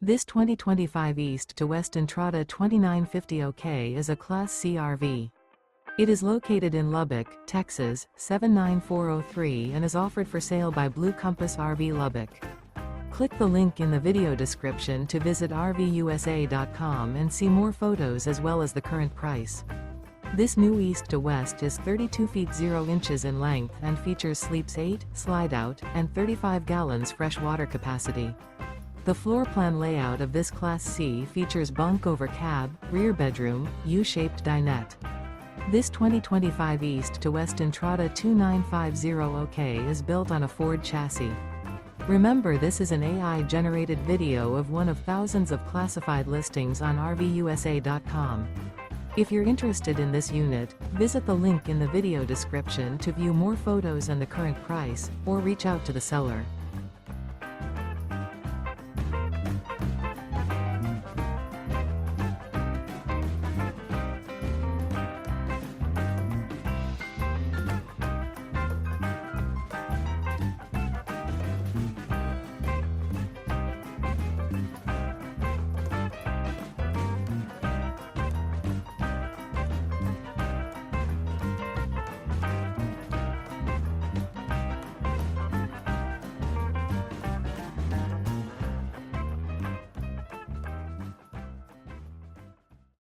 This 2025 East to West Entrada 2950 OK is a Class C RV. It is located in Lubbock, Texas, 79403 and is offered for sale by Blue Compass RV Lubbock. Click the link in the video description to visit RVUSA.com and see more photos as well as the current price. This new East to West is 32 feet 0 inches in length and features sleeps 8, Slideout, and 35 gallons fresh water capacity. The floor plan layout of this Class C features bunk over cab, rear bedroom, U-shaped dinette. This 2025 East to West Entrada 2950 OK is built on a Ford chassis. Remember, this is an AI-generated video of one of thousands of classified listings on RVUSA.com. If you're interested in this unit, visit the link in the video description to view more photos and the current price, or reach out to the seller.